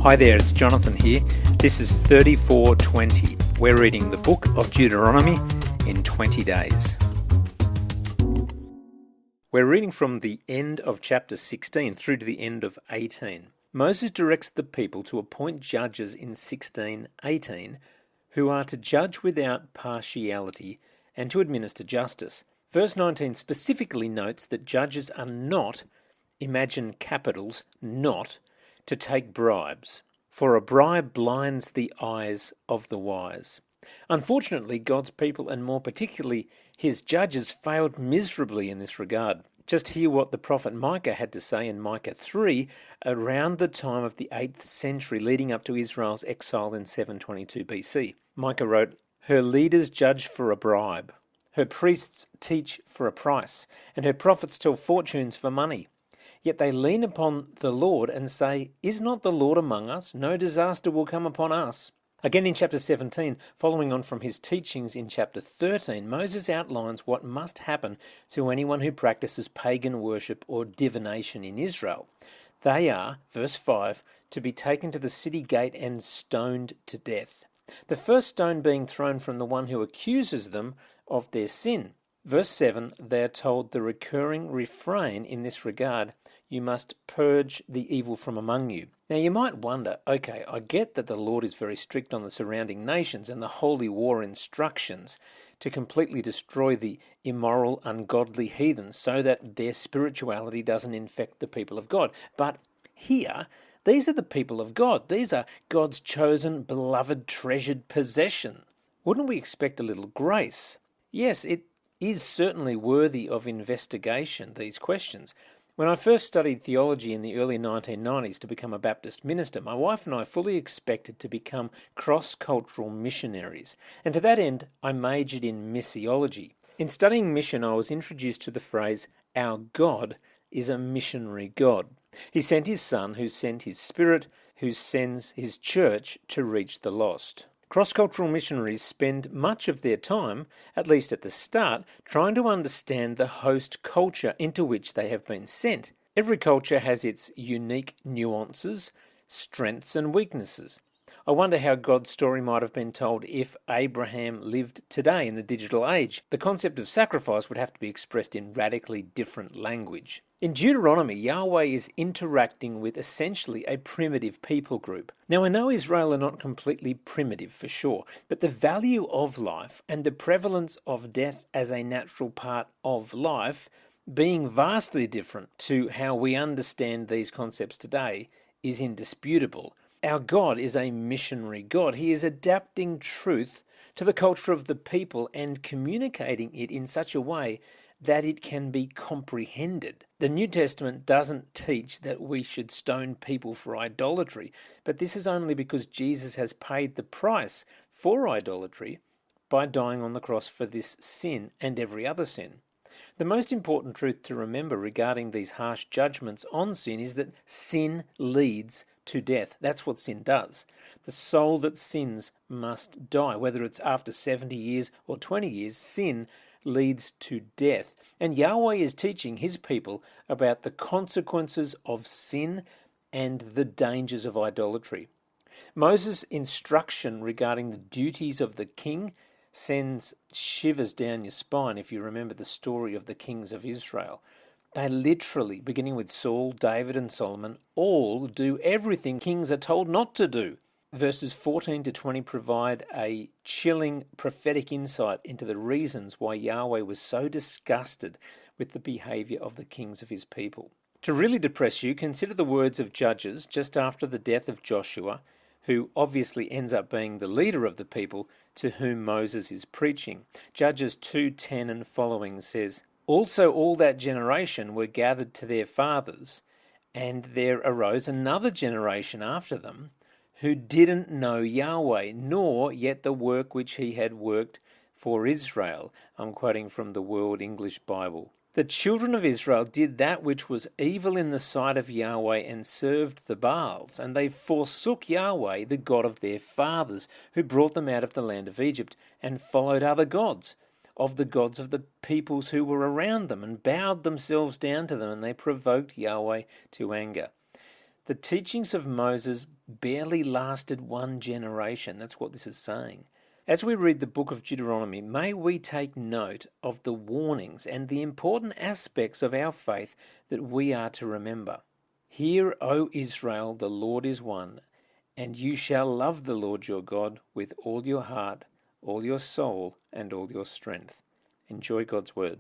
Hi there, it's Jonathan here. This is 3420. We're reading the Book of Deuteronomy in 20 days. We're reading from the end of chapter 16 through to the end of 18. Moses directs the people to appoint judges in 16:18 who are to judge without partiality and to administer justice. Verse 19 specifically notes that judges are not, imagine capitals, not, to take bribes, for a bribe blinds the eyes of the wise. Unfortunately, God's people, and more particularly his judges, failed miserably in this regard. Just hear what the prophet Micah had to say in Micah 3, around the time of the 8th century, leading up to Israel's exile in 722 BC. Micah wrote, "Her leaders judge for a bribe, her priests teach for a price, and her prophets tell fortunes for money. Yet they lean upon the Lord and say, 'Is not the Lord among us? No disaster will come upon us.'" Again in chapter 17, following on from his teachings in chapter 13, Moses outlines what must happen to anyone who practices pagan worship or divination in Israel. They are, verse 5, to be taken to the city gate and stoned to death. The first stone being thrown from the one who accuses them of their sin. Verse 7, they are told the recurring refrain in this regard, "You must purge the evil from among you." Now you might wonder, okay, I get that the Lord is very strict on the surrounding nations and the holy war instructions to completely destroy the immoral, ungodly heathens so that their spirituality doesn't infect the people of God. But here, these are the people of God. These are God's chosen, beloved, treasured possession. Wouldn't we expect a little grace? Yes, it is certainly worthy of investigation, these questions. When I first studied theology in the early 1990s to become a Baptist minister, my wife and I fully expected to become cross-cultural missionaries. And to that end, I majored in missiology. In studying mission, I was introduced to the phrase, "Our God is a missionary God." He sent his Son, who sent his Spirit, who sends his church to reach the lost. Cross-cultural missionaries spend much of their time, at least at the start, trying to understand the host culture into which they have been sent. Every culture has its unique nuances, strengths and weaknesses. I wonder how God's story might have been told if Abraham lived today in the digital age. The concept of sacrifice would have to be expressed in radically different language. In Deuteronomy, Yahweh is interacting with essentially a primitive people group. Now, I know Israel are not completely primitive for sure, but the value of life and the prevalence of death as a natural part of life, being vastly different to how we understand these concepts today, is indisputable. Our God is a missionary God. He is adapting truth to the culture of the people and communicating it in such a way that it can be comprehended. The New Testament doesn't teach that we should stone people for idolatry, but this is only because Jesus has paid the price for idolatry by dying on the cross for this sin and every other sin. The most important truth to remember regarding these harsh judgments on sin is that sin leads to death. That's what sin does. The soul that sins must die. Whether it's after 70 years or 20 years, sin leads to death. And Yahweh is teaching his people about the consequences of sin and the dangers of idolatry. Moses' instruction regarding the duties of the king sends shivers down your spine if you remember the story of the kings of Israel. They literally, beginning with Saul, David and Solomon, all do everything kings are told not to do. Verses 14 to 20 provide a chilling prophetic insight into the reasons why Yahweh was so disgusted with the behavior of the kings of his people. To really depress you, consider the words of Judges just after the death of Joshua, who obviously ends up being the leader of the people to whom Moses is preaching. Judges 2:10 and following says, "Also all that generation were gathered to their fathers, and there arose another generation after them, who didn't know Yahweh, nor yet the work which he had worked for Israel." I'm quoting from the World English Bible. "The children of Israel did that which was evil in the sight of Yahweh and served the Baals, and they forsook Yahweh, the God of their fathers, who brought them out of the land of Egypt, and followed other gods, of the gods of the peoples who were around them, and bowed themselves down to them, and they provoked Yahweh to anger." The teachings of Moses barely lasted one generation. That's what this is saying. As we read the book of Deuteronomy, may we take note of the warnings and the important aspects of our faith that we are to remember. Hear, O Israel, the Lord is one, and you shall love the Lord your God with all your heart, all your soul, and all your strength. Enjoy God's word.